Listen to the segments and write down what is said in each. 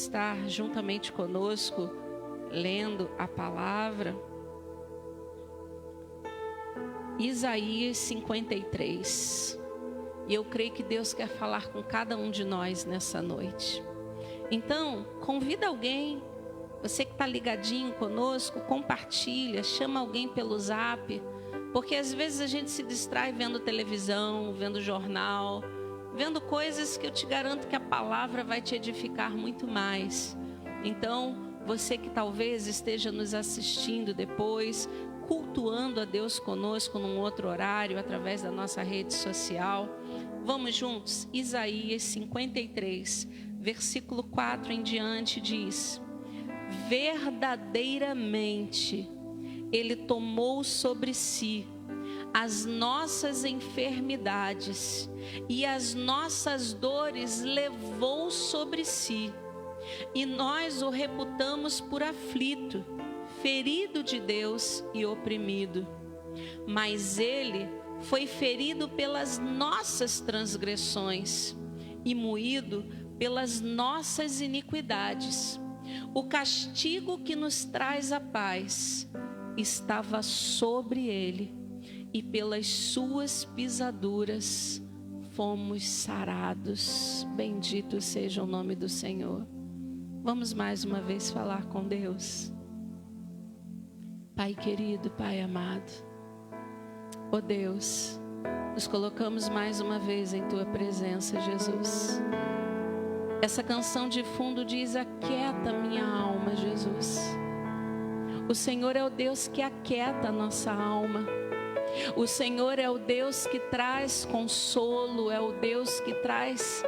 estar juntamente conosco, lendo a palavra. Isaías 53. E eu creio que Deus quer falar com cada um de nós nessa noite. Então, convida alguém, você que está ligadinho conosco, compartilha, chama alguém pelo zap, porque às vezes a gente se distrai vendo televisão, vendo jornal, vendo coisas que eu te garanto que a palavra vai te edificar muito mais. Então, você que talvez esteja nos assistindo depois, cultuando a Deus conosco num outro horário, através da nossa rede social, vamos juntos? Isaías 53, versículo 4 em diante diz: verdadeiramente Ele tomou sobre si as nossas enfermidades e as nossas dores levou sobre si, e nós o reputamos por aflito, ferido de Deus e oprimido. Mas Ele foi ferido pelas nossas transgressões e moído pelas nossas iniquidades. O castigo que nos traz a paz estava sobre Ele, e pelas suas pisaduras fomos sarados. Bendito seja o nome do Senhor. Vamos mais uma vez falar com Deus. Pai querido, Pai amado, ó Deus, nos colocamos mais uma vez em Tua presença, Jesus. Essa canção de fundo diz: aquieta minha alma, Jesus. O Senhor é o Deus que aquieta a nossa alma. O Senhor é o Deus que traz consolo, é o Deus que traz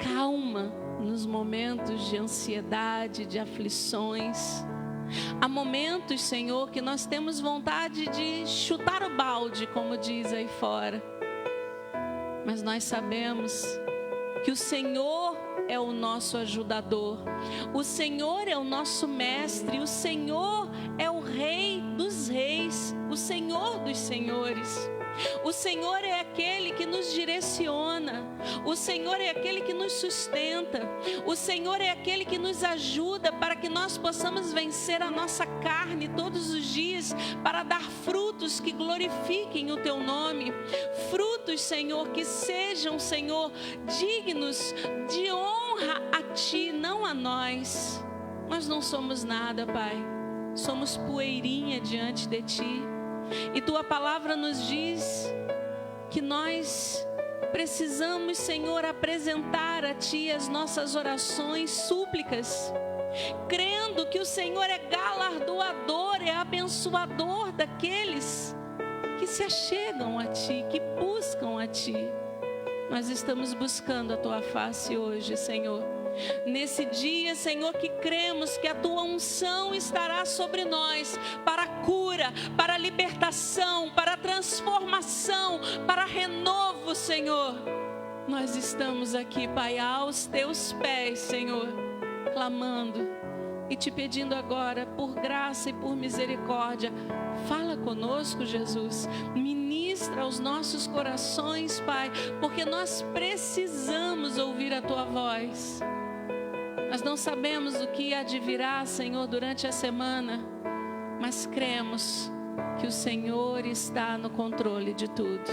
calma nos momentos de ansiedade, de aflições. Há momentos, Senhor, que nós temos vontade de chutar o balde, como diz aí fora. Mas nós sabemos que o Senhor é o nosso ajudador. O Senhor é o nosso mestre. O Senhor é o Rei dos reis, o Senhor dos senhores. O Senhor é aquele que nos direciona. O Senhor é aquele que nos sustenta. O Senhor é aquele que nos ajuda para que nós possamos vencer a nossa carne todos os dias, para dar frutos que glorifiquem o Teu nome. Frutos, Senhor, que sejam, Senhor, dignos de honra a Ti, não a nós. Nós não somos nada, Pai. Somos poeirinha diante de Ti. E Tua palavra nos diz que nós precisamos, Senhor, apresentar a Ti as nossas orações, súplicas, crendo que o Senhor é galardoador, é abençoador daqueles que se achegam a Ti, que buscam a Ti. Nós estamos buscando a Tua face hoje, Senhor. Nesse dia, Senhor, que cremos que a Tua unção estará sobre nós para a cura, para a libertação, para a transformação, para renovo, Senhor. Nós estamos aqui, Pai, aos Teus pés, Senhor, clamando e Te pedindo agora, por graça e por misericórdia, fala conosco, Jesus. Ministra aos nossos corações, Pai, porque nós precisamos ouvir a Tua voz. Nós não sabemos o que há de virá, Senhor, durante a semana, mas cremos que o Senhor está no controle de tudo.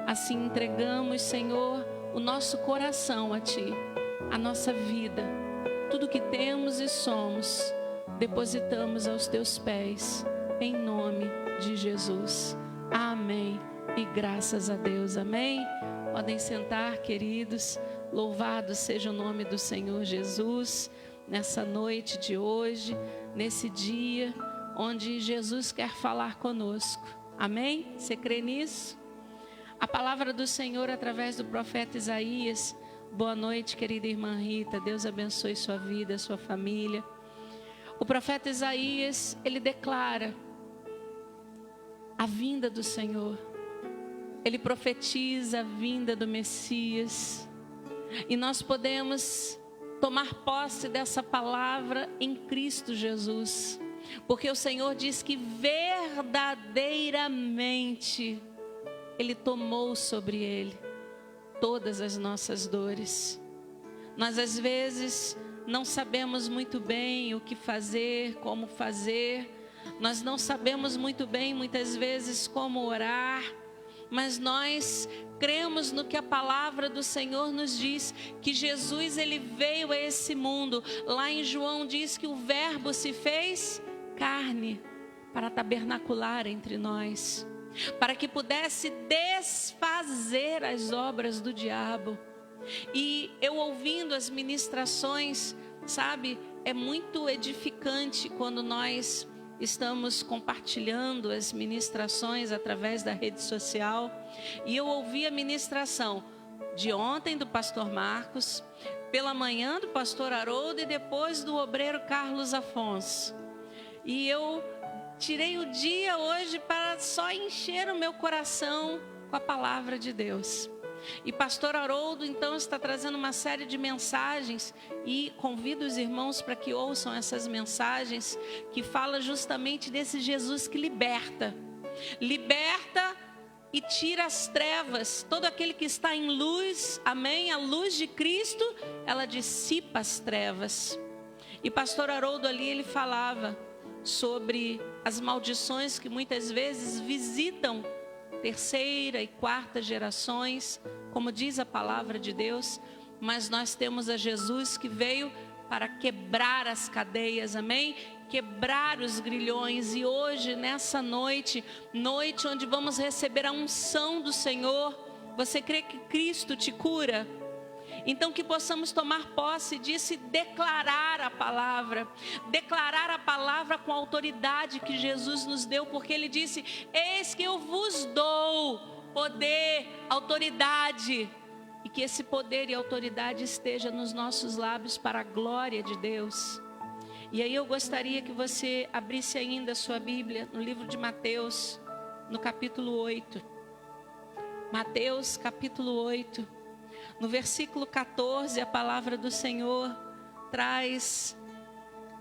Assim entregamos, Senhor, o nosso coração a Ti, a nossa vida, tudo que temos e somos, depositamos aos Teus pés, em nome de Jesus. Amém. E graças a Deus. Amém. Podem sentar, queridos. Louvado seja o nome do Senhor Jesus, nessa noite de hoje, nesse dia onde Jesus quer falar conosco. Amém? Você crê nisso? A palavra do Senhor através do profeta Isaías. Boa noite, querida irmã Rita. Deus abençoe sua vida, sua família. O profeta Isaías, ele declara a vinda do Senhor. Ele profetiza a vinda do Messias. E nós podemos tomar posse dessa palavra em Cristo Jesus. Porque o Senhor diz que verdadeiramente Ele tomou sobre Ele todas as nossas dores. Nós às vezes não sabemos muito bem o que fazer, como fazer. Nós não sabemos muito bem, muitas vezes, como orar. Mas nós cremos no que a palavra do Senhor nos diz, que Jesus, ele veio a esse mundo. Lá em João diz que o verbo se fez carne para tabernacular entre nós, para que pudesse desfazer as obras do diabo. E eu ouvindo as ministrações, sabe, é muito edificante quando nós estamos compartilhando as ministrações através da rede social. E eu ouvi a ministração de ontem do pastor Marcos, pela manhã do pastor Haroldo e depois do obreiro Carlos Afonso. E eu tirei o dia hoje para só encher o meu coração com a palavra de Deus. E pastor Haroldo então está trazendo uma série de mensagens, e convido os irmãos para que ouçam essas mensagens, que fala justamente desse Jesus que liberta e tira as trevas. Todo aquele que está em luz, amém, a luz de Cristo, ela dissipa as trevas. E pastor Haroldo ali, ele falava sobre as maldições que muitas vezes visitam terceira e quarta gerações, como diz a palavra de Deus. Mas nós temos a Jesus que veio para quebrar as cadeias, amém? Quebrar os grilhões. E hoje, nessa noite onde vamos receber a unção do Senhor, você crê que Cristo te cura? Então que possamos tomar posse disso e declarar a palavra com a autoridade que Jesus nos deu, porque Ele disse: eis que eu vos dou poder, autoridade, e que esse poder e autoridade esteja nos nossos lábios para a glória de Deus. E aí eu gostaria que você abrisse ainda a sua Bíblia no livro de Mateus, no capítulo 8. Mateus capítulo 8. No versículo 14, a palavra do Senhor traz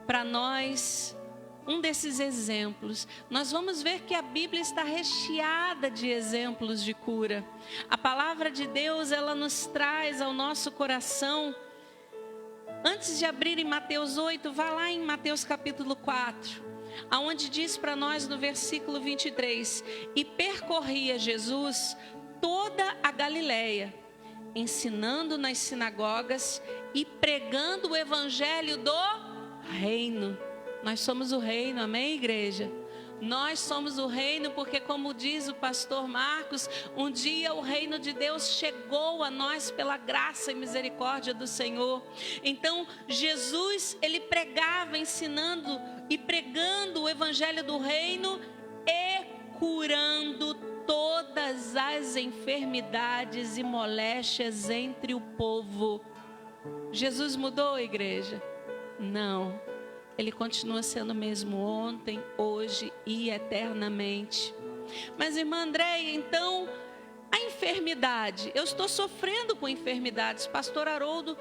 para nós um desses exemplos. Nós vamos ver que a Bíblia está recheada de exemplos de cura. A palavra de Deus, ela nos traz ao nosso coração. Antes de abrir em Mateus 8, vá lá em Mateus capítulo 4, aonde diz para nós no versículo 23: e percorria Jesus toda a Galileia, ensinando nas sinagogas e pregando o evangelho do reino. Nós somos o reino, amém, igreja? Nós somos o reino, porque como diz o pastor Marcos, um dia o reino de Deus chegou a nós pela graça e misericórdia do Senhor. Então Jesus, ele pregava, ensinando e pregando o evangelho do reino e curando todas as enfermidades e moléstias entre o povo. Jesus mudou, igreja? Não. Ele continua sendo o mesmo ontem, hoje e eternamente. Mas, irmã Andréia, então, a enfermidade. Eu estou sofrendo com enfermidades. Pastor Haroldo,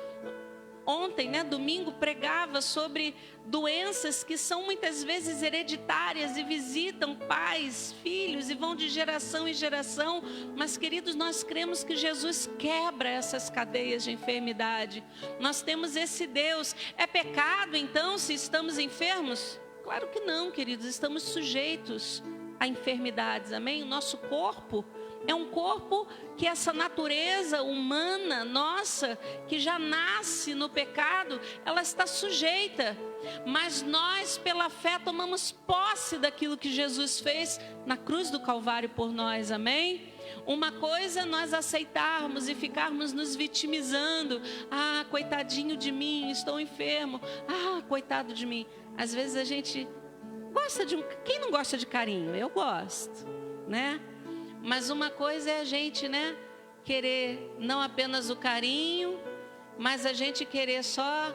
ontem, domingo, pregava sobre doenças que são muitas vezes hereditárias e visitam pais, filhos e vão de geração em geração. Mas, queridos, nós cremos que Jesus quebra essas cadeias de enfermidade. Nós temos esse Deus. É pecado, então, se estamos enfermos? Claro que não, queridos. Estamos sujeitos a enfermidades, amém? O nosso corpo é um corpo que essa natureza humana nossa, que já nasce no pecado, ela está sujeita. Mas nós, pela fé, tomamos posse daquilo que Jesus fez na cruz do Calvário por nós, amém? Uma coisa é nós aceitarmos e ficarmos nos vitimizando. Ah, coitadinho de mim, estou enfermo. Ah, coitado de mim. Às vezes a gente gosta de Quem não gosta de carinho? Eu gosto, né? Mas uma coisa é a gente, querer não apenas o carinho, mas a gente querer só: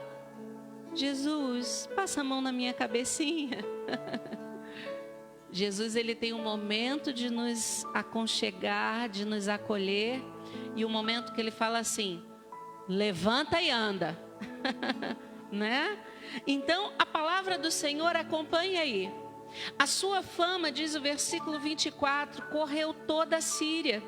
Jesus, passa a mão na minha cabecinha. Jesus, ele tem um momento de nos aconchegar, de nos acolher, e um momento que ele fala assim: levanta e anda. Né? Então, a palavra do Senhor, acompanha aí. A sua fama, diz o versículo 24, correu toda a Síria,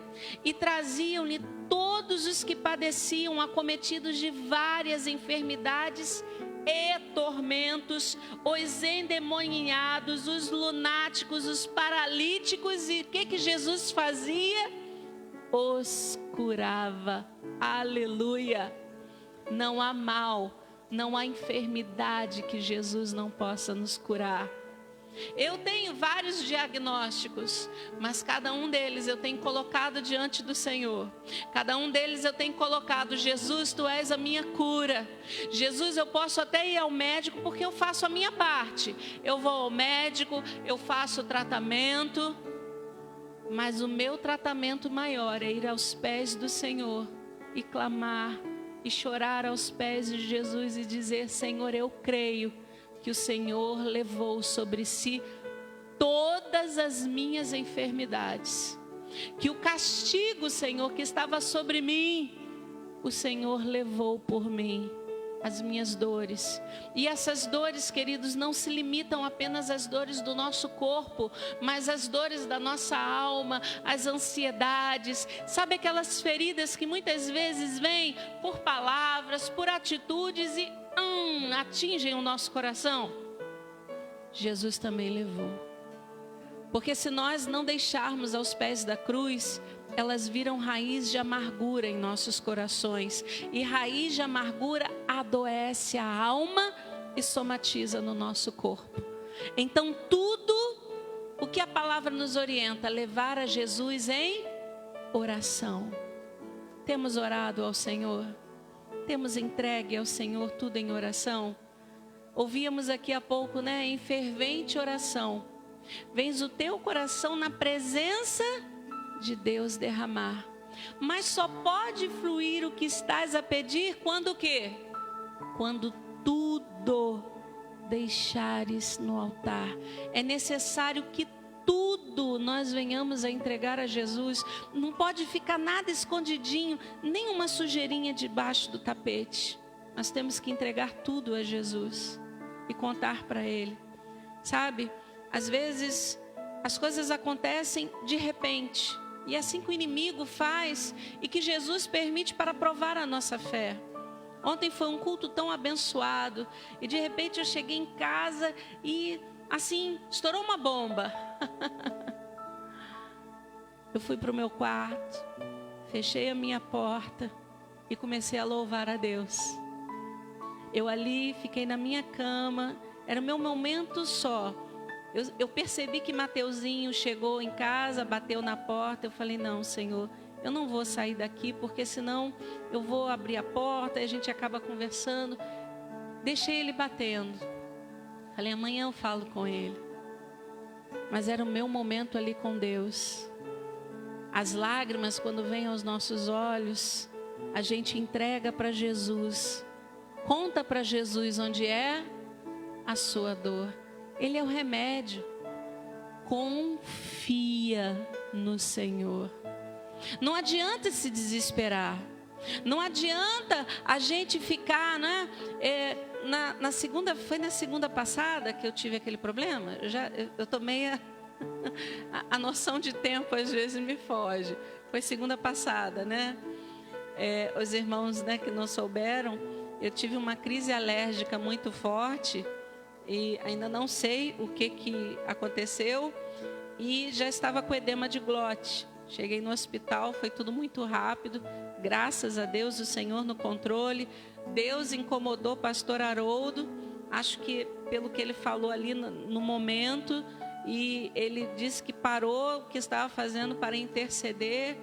e traziam-lhe todos os que padeciam, acometidos de várias enfermidades e tormentos, os endemoniados, os lunáticos, os paralíticos. E o que Jesus fazia? Os curava. Aleluia! Não há mal, não há enfermidade que Jesus não possa nos curar. Eu tenho vários diagnósticos, mas cada um deles eu tenho colocado diante do Senhor. Cada um deles eu tenho colocado: Jesus, Tu és a minha cura. Jesus, eu posso até ir ao médico porque eu faço a minha parte. Eu vou ao médico, eu faço o tratamento, mas o meu tratamento maior é ir aos pés do Senhor e clamar e chorar aos pés de Jesus e dizer: Senhor, eu creio que o Senhor levou sobre si todas as minhas enfermidades, que o castigo, Senhor, que estava sobre mim, o Senhor levou por mim, as minhas dores. E essas dores, queridos, não se limitam apenas às dores do nosso corpo, mas às dores da nossa alma, as ansiedades, sabe, aquelas feridas que muitas vezes vêm por palavras, por atitudes e atingem o nosso coração. Jesus também levou. Porque se nós não deixarmos aos pés da cruz, elas viram raiz de amargura em nossos corações. E raiz de amargura adoece a alma e somatiza no nosso corpo. Então tudo o que a palavra nos orienta, levar a Jesus em oração. Temos orado ao Senhor? Temos entregue ao Senhor tudo em oração? Ouvíamos aqui há pouco, né? Em fervente oração, vens o teu coração na presença de Deus derramar. Mas só pode fluir o que estás a pedir quando o quê? Quando tudo deixares no altar. É necessário que tudo nós venhamos a entregar a Jesus. Não pode ficar nada escondidinho, nem uma sujeirinha debaixo do tapete. Nós temos que entregar tudo a Jesus e contar para Ele. Sabe, às vezes as coisas acontecem de repente, e é assim que o inimigo faz e que Jesus permite para provar a nossa fé. Ontem foi um culto tão abençoado e de repente eu cheguei em casa e assim, estourou uma bomba. Eu fui para o meu quarto, fechei a minha porta e comecei a louvar a Deus. Eu ali fiquei na minha cama, era o meu momento só. Eu percebi que Mateuzinho chegou em casa, bateu na porta. Eu falei: não, Senhor, eu não vou sair daqui, porque senão eu vou abrir a porta e a gente acaba conversando. Deixei ele batendo. Falei: amanhã eu falo com ele. Mas era o meu momento ali com Deus. As lágrimas, quando vêm aos nossos olhos, a gente entrega para Jesus. Conta para Jesus onde é a sua dor. Ele é o remédio. Confia no Senhor. Não adianta se desesperar. Não adianta a gente ficar, né? Foi na segunda passada que eu tive aquele problema. Eu tomei a noção de tempo às vezes me foge. Foi segunda passada, né? Os irmãos, né, que não souberam, eu tive uma crise alérgica muito forte e ainda não sei o que aconteceu e já estava com edema de glote. Cheguei no hospital, foi tudo muito rápido. Graças a Deus, o Senhor no controle. Deus incomodou o pastor Haroldo, acho que pelo que ele falou ali no momento, e ele disse que parou o que estava fazendo para interceder.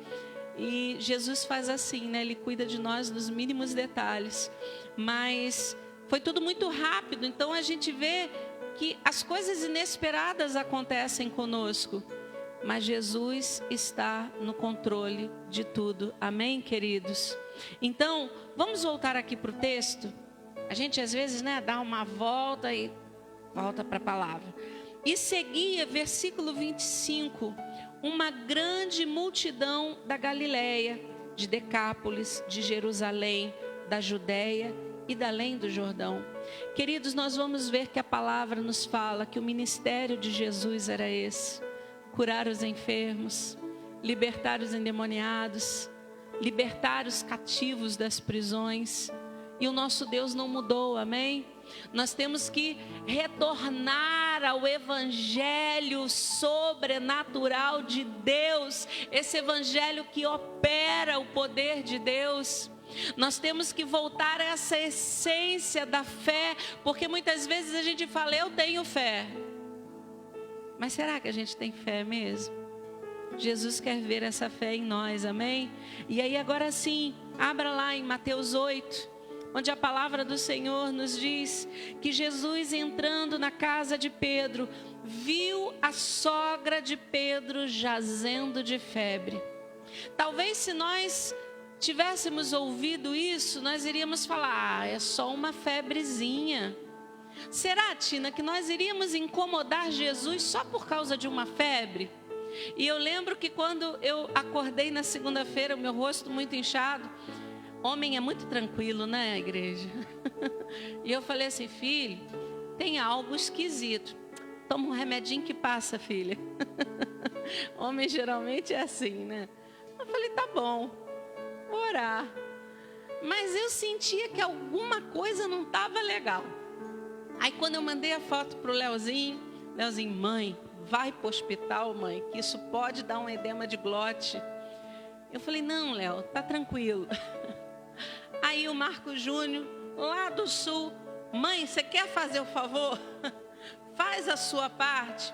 E Jesus faz assim, né? Ele cuida de nós nos mínimos detalhes. Mas foi tudo muito rápido, então a gente vê que as coisas inesperadas acontecem conosco. Mas Jesus está no controle de tudo. Amém, queridos? Então, vamos voltar aqui para o texto. A gente às vezes, né, dá uma volta e volta para a palavra. E seguia, versículo 25, uma grande multidão da Galileia, de Decápolis, de Jerusalém, da Judéia e da além do Jordão. Queridos, nós vamos ver que a palavra nos fala que o ministério de Jesus era esse: curar os enfermos, libertar os endemoniados, libertar os cativos das prisões. E o nosso Deus não mudou, amém? Nós temos que retornar ao evangelho sobrenatural de Deus, esse evangelho que opera o poder de Deus. Nós temos que voltar a essa essência da fé, porque muitas vezes a gente fala, eu tenho fé. Mas será que a gente tem fé mesmo? Jesus quer ver essa fé em nós, amém? E aí agora sim, abra lá em Mateus 8, onde a palavra do Senhor nos diz que Jesus, entrando na casa de Pedro, viu a sogra de Pedro jazendo de febre. Talvez se nós tivéssemos ouvido isso, nós iríamos falar, é só uma febrezinha. Será, Tina, que nós iríamos incomodar Jesus só por causa de uma febre? E eu lembro que quando eu acordei na segunda-feira, o meu rosto muito inchado, homem é muito tranquilo, né, igreja? E eu falei assim, filho, tem algo esquisito. Toma um remedinho que passa, filha. Homem geralmente é assim, né? Eu falei, tá bom, vou orar. Mas eu sentia que alguma coisa não estava legal. Aí quando eu mandei a foto pro Leozinho, mãe, vai pro hospital, mãe, que isso pode dar um edema de glote. Eu falei, não, Léo, tá tranquilo. Aí o Marco Júnior, lá do sul, mãe, você quer fazer o favor? Faz a sua parte.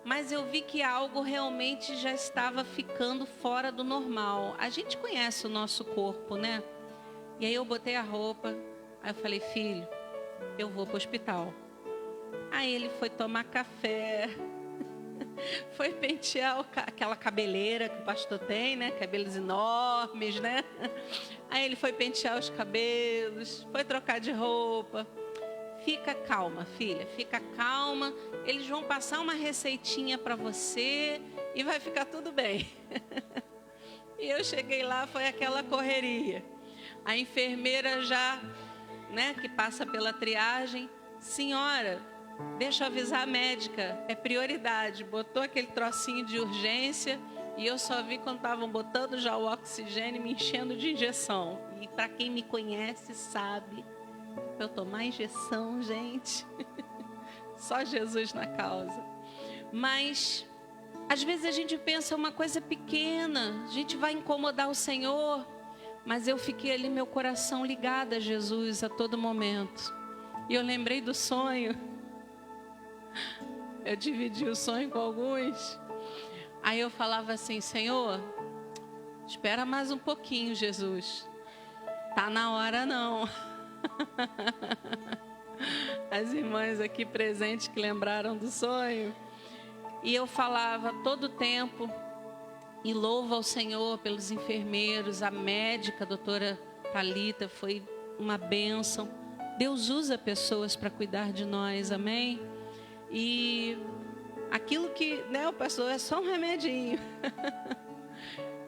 Mas eu vi que algo realmente já estava ficando fora do normal. A gente conhece o nosso corpo, né? E aí eu botei a roupa, aí eu falei, filho, eu vou pro hospital. Aí ele foi tomar café, foi pentear aquela cabeleira que o pastor tem, né? Cabelos enormes, né? Aí ele foi pentear os cabelos, foi trocar de roupa. Fica calma, filha, fica calma. Eles vão passar uma receitinha para você e vai ficar tudo bem. E eu cheguei lá, foi aquela correria. A enfermeira já, né, que passa pela triagem, senhora, deixa eu avisar a médica, é prioridade. Botou aquele trocinho de urgência e eu só vi quando estavam botando já o oxigênio, me enchendo de injeção. E para quem me conhece sabe, para eu tomar injeção, gente, só Jesus na causa. Mas às vezes a gente pensa uma coisa pequena, a gente vai incomodar o Senhor, mas eu fiquei ali, meu coração ligado a Jesus a todo momento. E eu lembrei do sonho. Eu dividi o sonho com alguns. Aí eu falava assim, Senhor, espera mais um pouquinho, Jesus. Tá na hora não. As irmãs aqui presentes que lembraram do sonho. E eu falava todo o tempo e louvo ao Senhor pelos enfermeiros, a médica, a doutora Thalita, foi uma bênção. Deus usa pessoas para cuidar de nós, amém? E aquilo que, né, o pastor, é só um remedinho.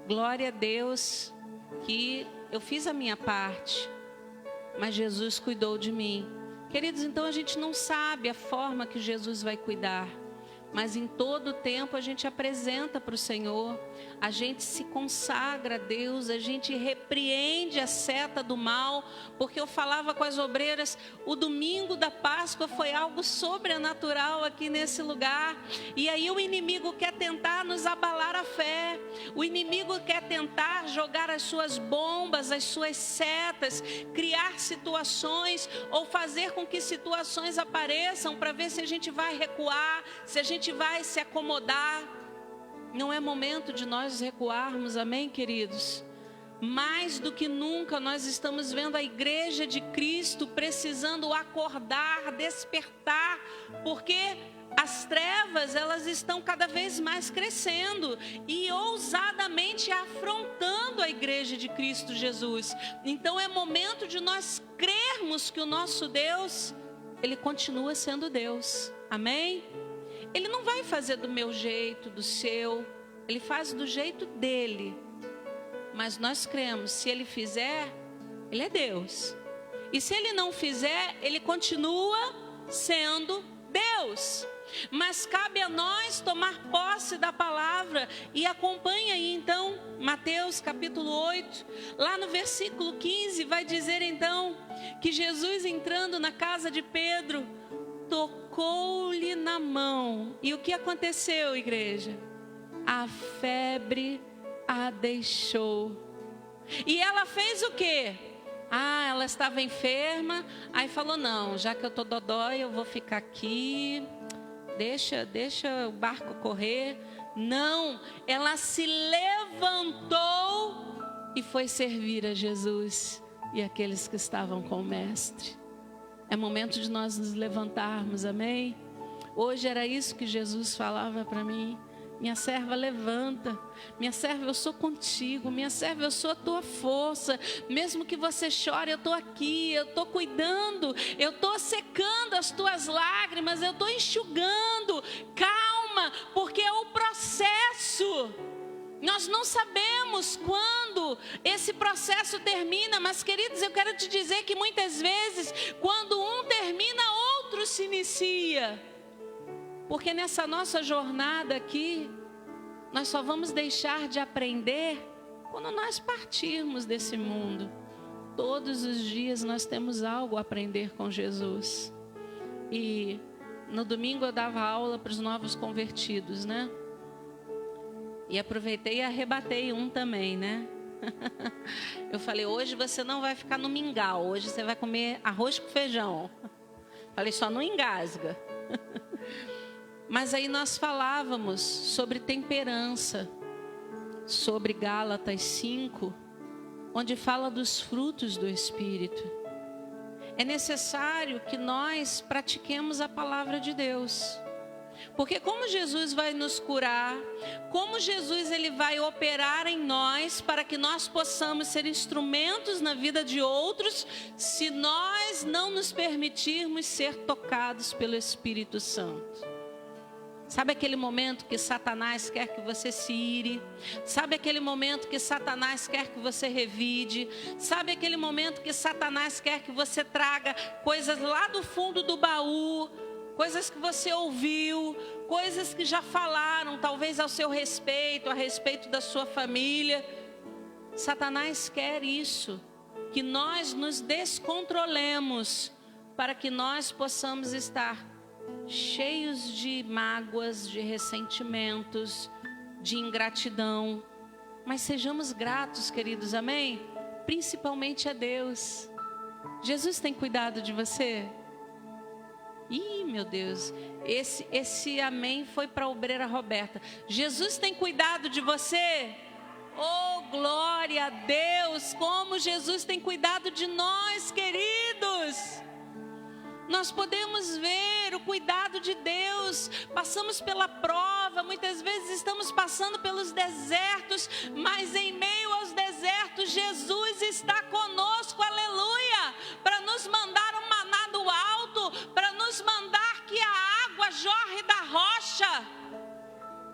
Glória a Deus que eu fiz a minha parte, mas Jesus cuidou de mim. Queridos, então a gente não sabe a forma que Jesus vai cuidar, mas em todo tempo a gente apresenta para o Senhor, a gente se consagra a Deus, a gente repreende a seta do mal, porque eu falava com as obreiras, o domingo da Páscoa foi algo sobrenatural aqui nesse lugar, e aí o inimigo quer tentar nos abalar a fé, o inimigo quer tentar jogar as suas bombas, as suas setas, criar situações, ou fazer com que situações apareçam, para ver se a gente vai recuar, se a gente vai se acomodar. Não é momento de nós recuarmos, amém, queridos? Mais do que nunca nós estamos vendo a igreja de Cristo precisando acordar, despertar, porque as trevas, elas estão cada vez mais crescendo e ousadamente afrontando a igreja de Cristo Jesus. Então é momento de nós crermos que o nosso Deus, Ele continua sendo Deus, amém? Ele não vai fazer do meu jeito, do seu, Ele faz do jeito dele. Mas nós cremos, se Ele fizer, Ele é Deus. E se Ele não fizer, Ele continua sendo Deus. Mas cabe a nós tomar posse da palavra. E acompanha aí então Mateus capítulo 8, lá no versículo 15, vai dizer então que Jesus, entrando na casa de Pedro, tocou-lhe na mão. E o que aconteceu, igreja? A febre a deixou. E ela fez o quê? Ela estava enferma, aí falou, não, já que eu tô dodói, eu vou ficar aqui, deixa o barco correr. Não, ela se levantou e foi servir a Jesus e aqueles que estavam com o mestre. É momento de nós nos levantarmos, amém? Hoje era isso que Jesus falava para mim. Minha serva, levanta. Minha serva, eu sou contigo. Minha serva, eu sou a tua força. Mesmo que você chore, eu estou aqui. Eu estou cuidando. Eu estou secando as tuas lágrimas. Eu estou enxugando. Calma, porque é o processo. Nós não sabemos quando esse processo termina. Mas, queridos, eu quero te dizer que muitas vezes, quando um termina, outro se inicia. Porque nessa nossa jornada aqui, nós só vamos deixar de aprender quando nós partirmos desse mundo. Todos os dias nós temos algo a aprender com Jesus. E no domingo eu dava aula para os novos convertidos, né? E aproveitei e arrebatei um também, né? Eu falei, hoje você não vai ficar no mingau, hoje você vai comer arroz com feijão. Falei, só não engasga. Mas aí nós falávamos sobre temperança, sobre Gálatas 5, onde fala dos frutos do Espírito. É necessário que nós pratiquemos a palavra de Deus. Porque como Jesus vai nos curar, como Jesus ele vai operar em nós para que nós possamos ser instrumentos na vida de outros, se nós não nos permitirmos ser tocados pelo Espírito Santo. Sabe aquele momento que Satanás quer que você se ire? Sabe aquele momento que Satanás quer que você revide? Sabe aquele momento que Satanás quer que você traga coisas lá do fundo do baú? Coisas que você ouviu, coisas que já falaram, talvez ao seu respeito, a respeito da sua família. Satanás quer isso, que nós nos descontrolemos, para que nós possamos estar cheios de mágoas, de ressentimentos, de ingratidão. Mas sejamos gratos, queridos, amém? Principalmente a Deus. Jesus tem cuidado de você? Ih, meu Deus, esse amém foi para a obreira Roberta. Jesus tem cuidado de você? Oh, glória a Deus, como Jesus tem cuidado de nós, queridos. Nós podemos ver o cuidado de Deus. Passamos pela prova, muitas vezes estamos passando pelos desertos, mas em meio aos desertos, Jesus está conosco, aleluia, para nos mandar um maná do alto, para nos mandar que a água jorre da rocha,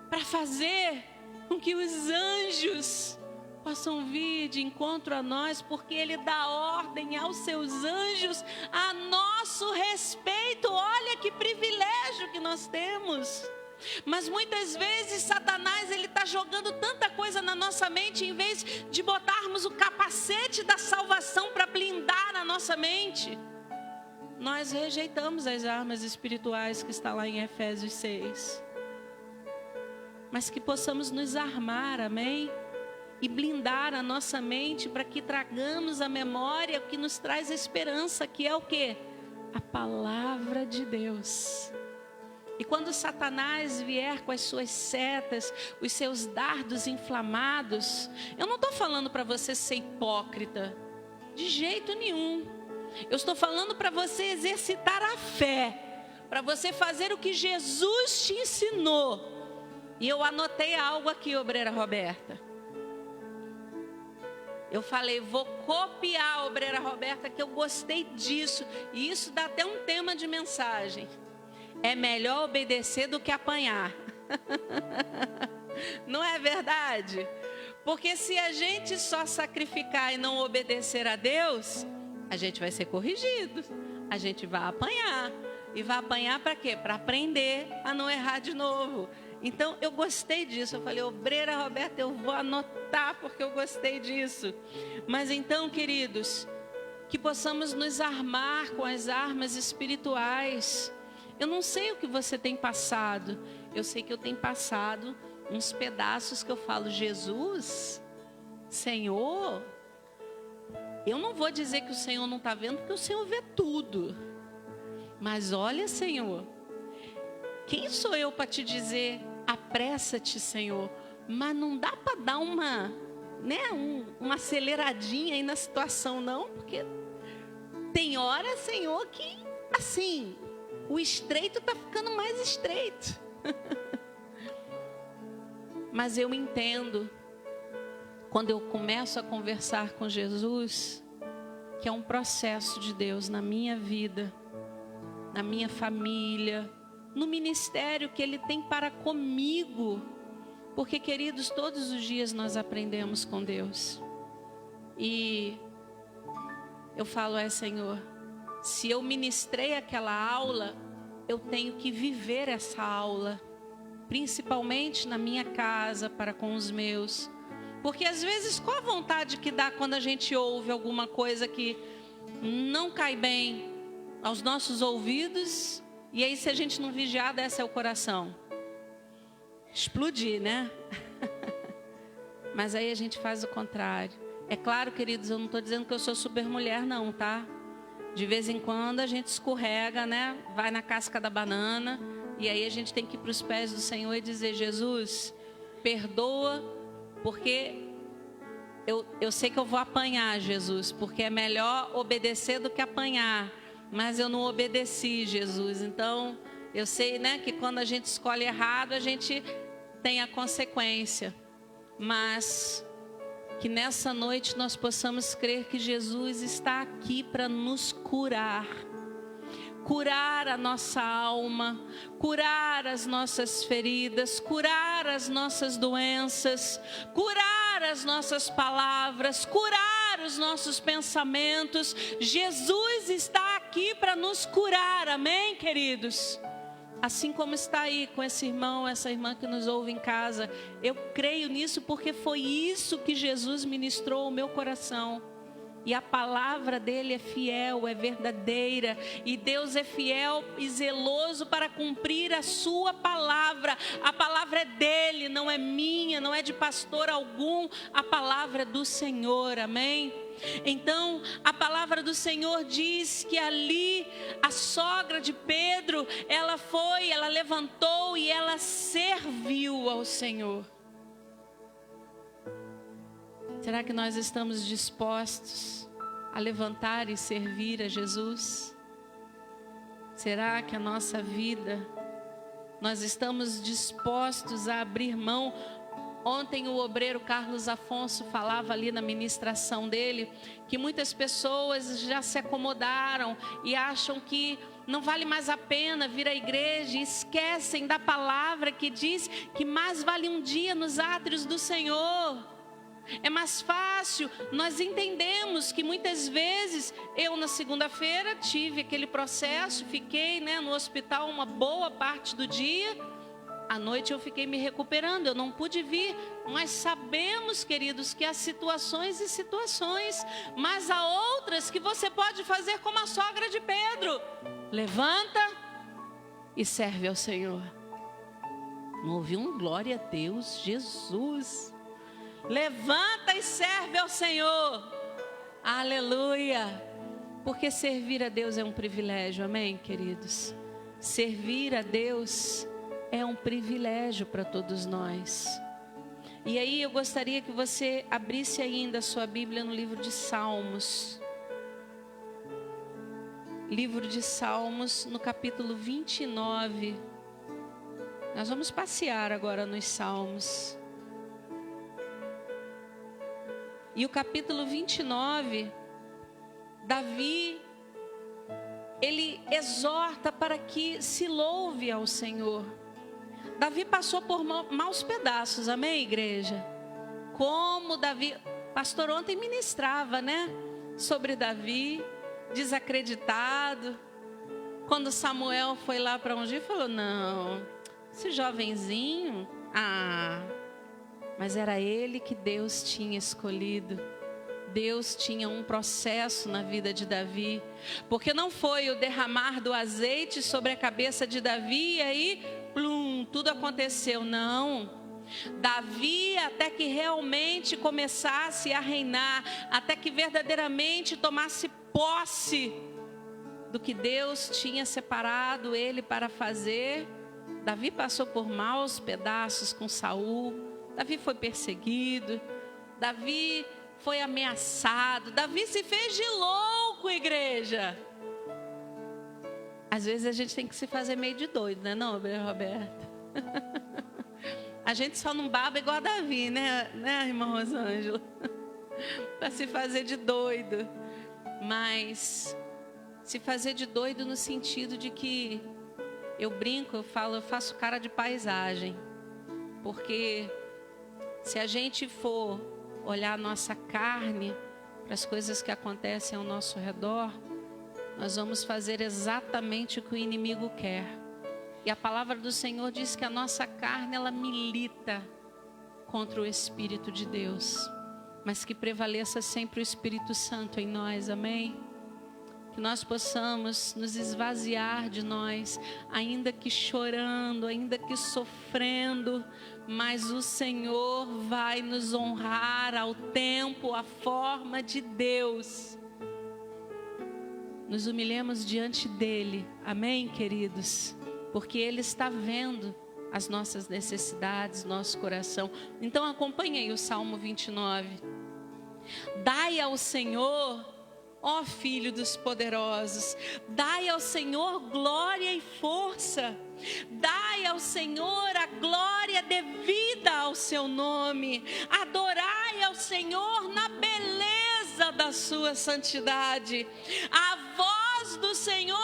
para fazer com que os anjos possam vir de encontro a nós, porque Ele dá ordem aos seus anjos a nosso respeito. Olha que privilégio que nós temos. Mas muitas vezes Satanás ele está jogando tanta coisa na nossa mente, em vez de botarmos o capacete da salvação para blindar a nossa mente, nós rejeitamos as armas espirituais que está lá em Efésios 6. Mas que possamos nos armar, amém? E blindar a nossa mente para que tragamos a memória que nos traz a esperança, que é o quê? A palavra de Deus. E quando Satanás vier com as suas setas, os seus dardos inflamados, eu não estou falando para você ser hipócrita, de jeito nenhum. Eu estou falando para você exercitar a fé, para você fazer o que Jesus te ensinou. E eu anotei algo aqui, obreira Roberta. Eu falei, vou copiar a obreira Roberta, que eu gostei disso. E isso dá até um tema de mensagem. É melhor obedecer do que apanhar. Não é verdade? Porque se a gente só sacrificar e não obedecer a Deus, a gente vai ser corrigido. A gente vai apanhar. E vai apanhar para quê? Para aprender a não errar de novo. Então, eu gostei disso. Eu falei, obreira Roberta, eu vou anotar porque eu gostei disso. Mas então, queridos, que possamos nos armar com as armas espirituais. Eu não sei o que você tem passado. Eu sei que eu tenho passado uns pedaços que eu falo, Jesus, Senhor, eu não vou dizer que o Senhor não está vendo, porque o Senhor vê tudo. Mas olha, Senhor, quem sou eu para te dizer, apressa-te, Senhor? Mas não dá para dar uma aceleradinha aí na situação, não, porque tem hora, Senhor, que assim, o estreito está ficando mais estreito. Mas eu entendo, quando eu começo a conversar com Jesus, que é um processo de Deus na minha vida, na minha família, no ministério que Ele tem para comigo. Porque, queridos, todos os dias nós aprendemos com Deus. E eu falo, Senhor, se eu ministrei aquela aula, eu tenho que viver essa aula. Principalmente na minha casa, para com os meus. Porque às vezes, qual a vontade que dá quando a gente ouve alguma coisa que não cai bem aos nossos ouvidos? E aí, se a gente não vigiar, desce ao coração. Explodir, né? Mas aí a gente faz o contrário. É claro, queridos, eu não estou dizendo que eu sou super mulher, não, tá? De vez em quando a gente escorrega, né? Vai na casca da banana. E aí a gente tem que ir para os pés do Senhor e dizer, Jesus, perdoa, porque eu sei que eu vou apanhar, Jesus, porque é melhor obedecer do que apanhar. Mas eu não obedeci, Jesus. Então, eu sei, né, que quando a gente escolhe errado, a gente tem a consequência. Mas que nessa noite nós possamos crer que Jesus está aqui para nos curar. Curar a nossa alma, curar as nossas feridas, curar as nossas doenças, curar as nossas palavras, curar os nossos pensamentos. Jesus está aqui para nos curar, amém, queridos? Assim como está aí com esse irmão, essa irmã que nos ouve em casa, eu creio nisso porque foi isso que Jesus ministrou ao meu coração. E a palavra dele é fiel, é verdadeira. E Deus é fiel e zeloso para cumprir a sua palavra. A palavra é dele, não é minha, não é de pastor algum. A palavra é do Senhor, amém? Então, a palavra do Senhor diz que ali a sogra de Pedro, ela levantou e ela serviu ao Senhor. Será que nós estamos dispostos a levantar e servir a Jesus? Será que a nossa vida, nós estamos dispostos a abrir mão? Ontem o obreiro Carlos Afonso falava ali na ministração dele, que muitas pessoas já se acomodaram e acham que não vale mais a pena vir à igreja e esquecem da palavra que diz que mais vale um dia nos átrios do Senhor. É mais fácil, nós entendemos que muitas vezes, eu na segunda-feira tive aquele processo, fiquei no hospital uma boa parte do dia, à noite eu fiquei me recuperando, eu não pude vir, mas sabemos, queridos, que há situações e situações, mas há outras que você pode fazer como a sogra de Pedro, levanta e serve ao Senhor. Não ouvi um glória a Deus, Jesus. Levanta e serve ao Senhor. Aleluia. Porque servir a Deus é um privilégio, amém, queridos? Servir a Deus é um privilégio para todos nós. E aí eu gostaria que você abrisse ainda a sua Bíblia no livro de Salmos. Livro de Salmos, no capítulo 29. Nós vamos passear agora nos Salmos. E o capítulo 29, Davi, ele exorta para que se louve ao Senhor. Davi passou por maus pedaços, amém, igreja? Como Davi, pastor ontem ministrava, sobre Davi, desacreditado. Quando Samuel foi lá para ungir, falou: não, esse jovenzinho, mas era ele que Deus tinha escolhido. Deus tinha um processo na vida de Davi, porque não foi o derramar do azeite sobre a cabeça de Davi e aí, plum, tudo aconteceu, não. Davi, até que realmente começasse a reinar, até que verdadeiramente tomasse posse do que Deus tinha separado ele para fazer, Davi passou por maus pedaços com Saul, Davi foi perseguido, Davi foi ameaçado, Davi se fez de louco, igreja. Às vezes a gente tem que se fazer meio de doido, né, não, Roberto? A gente só não baba igual a Davi, né, irmã Rosângela? Para se fazer de doido. Mas se fazer de doido no sentido de que eu brinco, eu falo, eu faço cara de paisagem. Porque se a gente for olhar a nossa carne para as coisas que acontecem ao nosso redor, nós vamos fazer exatamente o que o inimigo quer. E a palavra do Senhor diz que a nossa carne, ela milita contra o Espírito de Deus, mas que prevaleça sempre o Espírito Santo em nós, amém? Que nós possamos nos esvaziar de nós, ainda que chorando, ainda que sofrendo, mas o Senhor vai nos honrar ao tempo, à forma de Deus. Nos humilhemos diante dEle, amém, queridos? Porque Ele está vendo as nossas necessidades, nosso coração. Então acompanhe aí o Salmo 29. Dai ao Senhor, ó Filho dos poderosos, dai ao Senhor glória e força. Dai ao Senhor a glória devida ao seu nome. Adorai ao Senhor na beleza da sua santidade. A voz do Senhor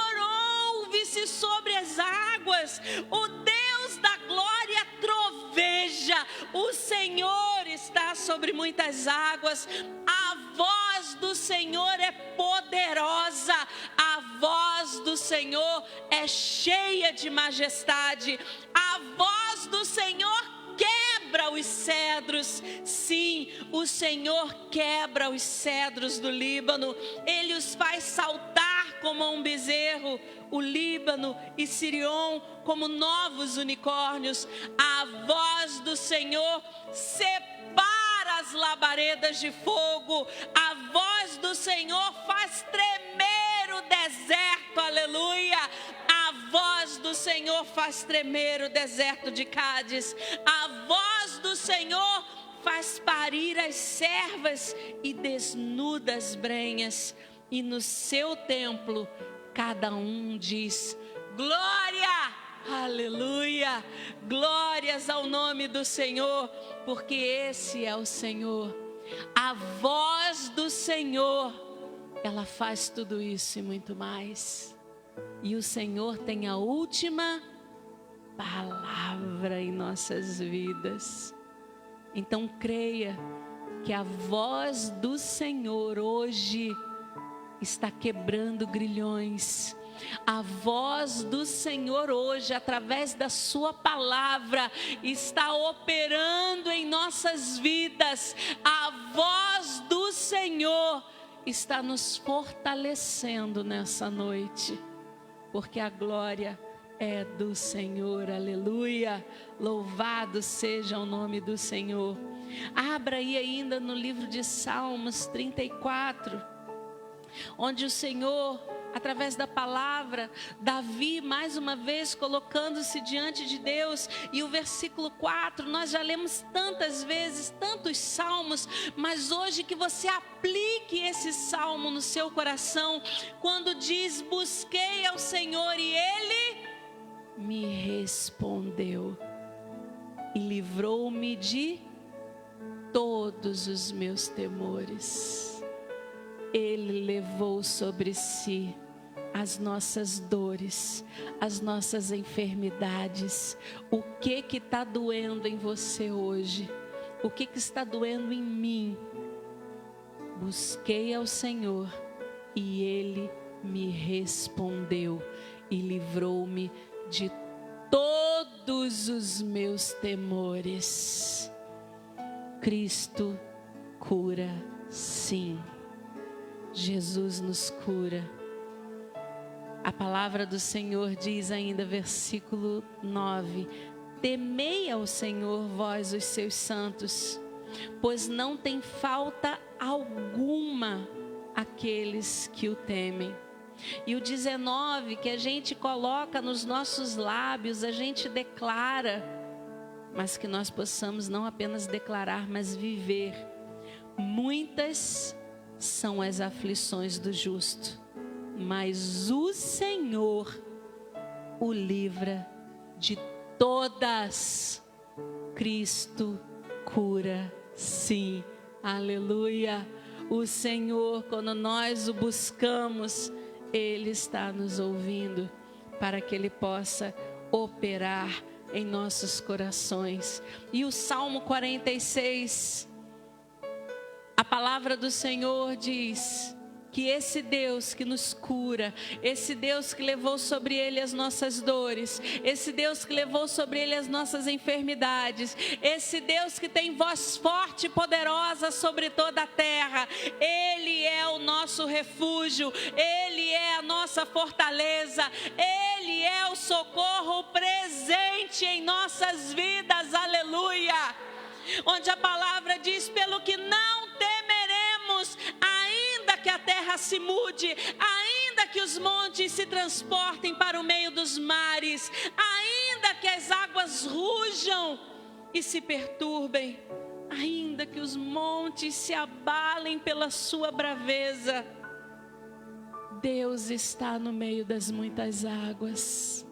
ouve-se sobre as águas. O Deus da glória troveja. O Senhor está sobre muitas águas. A voz do Senhor é poderosa. A voz do Senhor é cheia de majestade. A voz do Senhor quebra os cedros. Sim, o Senhor quebra os cedros do Líbano. Ele os faz saltar como um bezerro. O Líbano e Sirion como novos unicórnios. A voz do Senhor separa as labaredas de fogo. A voz do Senhor faz tremer o deserto, aleluia. A voz do Senhor faz tremer o deserto de Cádiz. A voz do Senhor faz parir as servas e desnuda as brenhas. E no seu templo cada um diz: glória, aleluia, glórias ao nome do Senhor, porque esse é o Senhor. A voz do Senhor, ela faz tudo isso e muito mais. E o Senhor tem a última palavra em nossas vidas. Então creia que a voz do Senhor hoje está quebrando grilhões. A voz do Senhor hoje, através da sua palavra, está operando em nossas vidas. A voz do Senhor está nos fortalecendo nessa noite, porque a glória é do Senhor, aleluia. Louvado seja o nome do Senhor. Abra aí ainda no livro de Salmos 34, onde o Senhor, através da palavra, Davi mais uma vez colocando-se diante de Deus. E o versículo 4, nós já lemos tantas vezes, tantos salmos, mas hoje que você aplique esse salmo no seu coração, quando diz: busquei ao Senhor e Ele me respondeu e livrou-me de todos os meus temores. Ele levou sobre si as nossas dores, as nossas enfermidades. O que está doendo em você hoje? O que está doendo em mim? Busquei ao Senhor e Ele me respondeu e livrou-me de todos os meus temores. Cristo cura, sim. Jesus nos cura. A palavra do Senhor diz ainda, versículo 9: temei ao Senhor, vós os seus santos, pois não tem falta alguma aqueles que o temem. E o 19, que a gente coloca nos nossos lábios, a gente declara, mas que nós possamos não apenas declarar, mas viver. Muitas são as aflições do justo, mas o Senhor o livra de todas. Cristo cura, sim. Aleluia. O Senhor, quando nós o buscamos, Ele está nos ouvindo, para que Ele possa operar em nossos corações. E o Salmo 46, a palavra do Senhor diz que esse Deus que nos cura, esse Deus que levou sobre Ele as nossas dores, esse Deus que levou sobre Ele as nossas enfermidades, esse Deus que tem voz forte e poderosa sobre toda a terra, Ele é o nosso refúgio, Ele é a nossa fortaleza, Ele é o socorro presente em nossas vidas, aleluia. Onde a palavra diz, pelo que não temeremos, ainda que a terra se mude, ainda que os montes se transportem para o meio dos mares, ainda que as águas rujam e se perturbem, ainda que os montes se abalem pela sua braveza, Deus está no meio das muitas águas.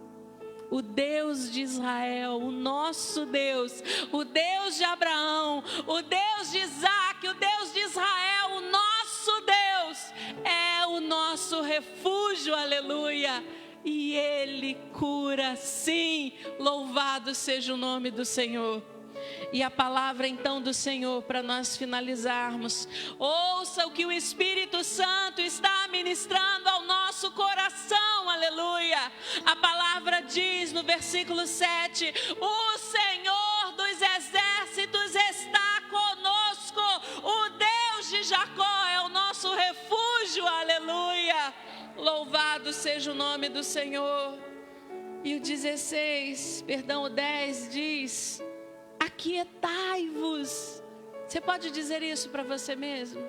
O Deus de Israel, o nosso Deus, o Deus de Abraão, o Deus de Isaac, o Deus de Israel, o nosso Deus é o nosso refúgio, aleluia. E Ele cura, sim, louvado seja o nome do Senhor. E a palavra então do Senhor, para nós finalizarmos, ouça o que o Espírito Santo está ministrando ao nosso coração, aleluia. A palavra diz no versículo 7, o Senhor dos exércitos está conosco, o Deus de Jacó é o nosso refúgio, aleluia. Louvado seja o nome do Senhor. E o 10 diz, aquietai-vos. Você pode dizer isso para você mesmo?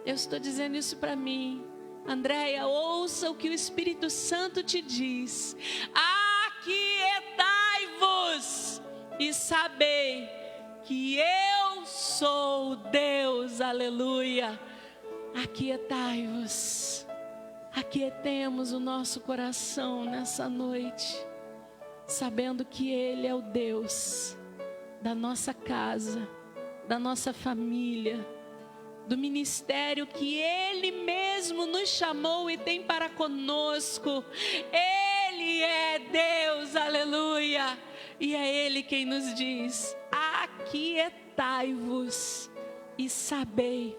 Eu estou dizendo isso para mim. Andréia, ouça o que o Espírito Santo te diz. Aquietai-vos e sabei que eu sou Deus, aleluia. Aquietai-vos. Aquietemos o nosso coração nessa noite, sabendo que Ele é o Deus da nossa casa, da nossa família, do ministério que Ele mesmo nos chamou e tem para conosco. Ele é Deus, aleluia. E é Ele quem nos diz, aquietai-vos e sabei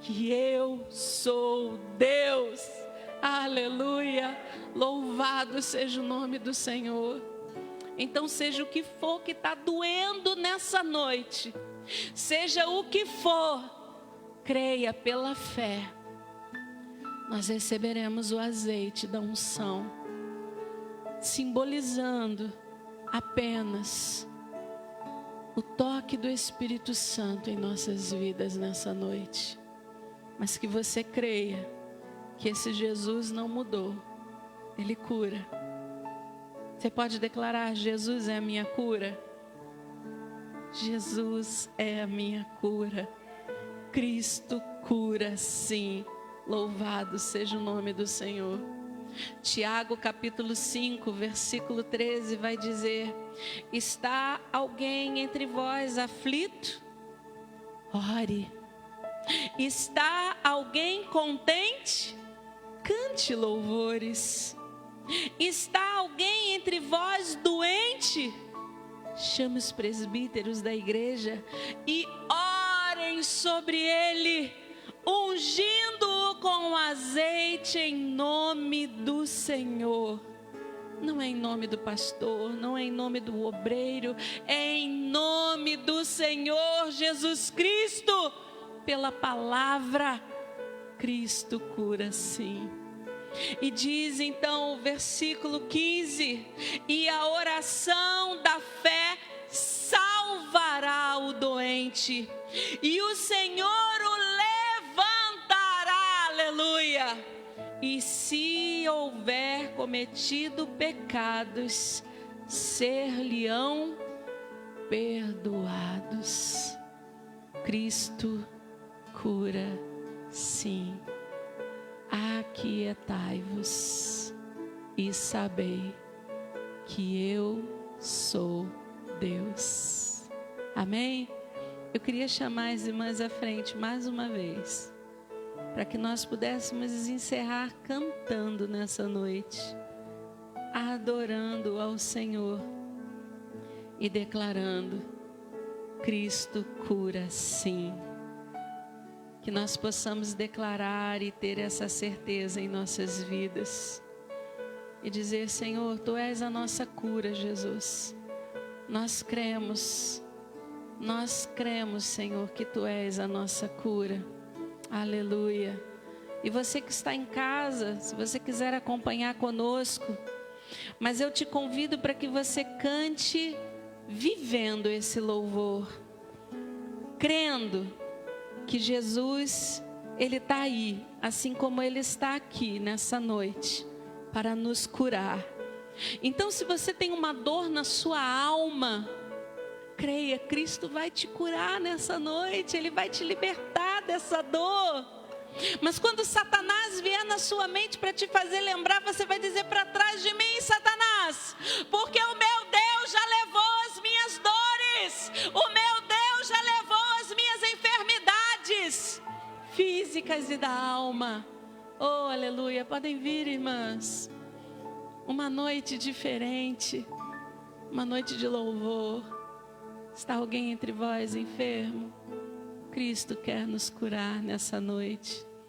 que eu sou Deus, aleluia. Louvado seja o nome do Senhor. Então, seja o que for que está doendo nessa noite, seja o que for, creia pela fé, nós receberemos o azeite da unção, simbolizando apenas o toque do Espírito Santo em nossas vidas nessa noite. Mas que você creia que esse Jesus não mudou, Ele cura. Você pode declarar, Jesus é a minha cura? Jesus é a minha cura. Cristo cura, sim. Louvado seja o nome do Senhor. Tiago capítulo 5, versículo 13 vai dizer, está alguém entre vós aflito? Ore. Está alguém contente? Cante louvores. Está alguém entre vós doente? Chame os presbíteros da igreja e orem sobre ele, ungindo-o com azeite em nome do Senhor. Não é em nome do pastor, não é em nome do obreiro, é em nome do Senhor Jesus Cristo. Pela palavra, Cristo cura sim. E diz então o versículo 15: e a oração da fé salvará o doente, e o Senhor o levantará, aleluia. E se houver cometido pecados, ser-lhe-ão perdoados. Cristo cura sim. Aquietai-vos e sabei que eu sou Deus. Amém? Eu queria chamar as irmãs à frente mais uma vez, para que nós pudéssemos encerrar cantando nessa noite, adorando ao Senhor e declarando: Cristo cura sim. Que nós possamos declarar e ter essa certeza em nossas vidas. E dizer: Senhor, Tu és a nossa cura, Jesus. Nós cremos, Senhor, que Tu és a nossa cura. Aleluia. E você que está em casa, se você quiser acompanhar conosco, mas eu te convido para que você cante vivendo esse louvor, crendo que Jesus, Ele está aí, assim como Ele está aqui nessa noite, para nos curar. Então, se você tem uma dor na sua alma, creia, Cristo vai te curar nessa noite, Ele vai te libertar dessa dor. Mas quando Satanás vier na sua mente para te fazer lembrar, você vai dizer: para trás de mim, Satanás, porque o meu Deus já levou as minhas dores, o meu Deus já levou as minhas enfermidades físicas e da alma. Oh, aleluia. Podem vir, irmãs. Uma noite diferente, uma noite de louvor. Está alguém entre vós enfermo? Cristo quer nos curar nessa noite.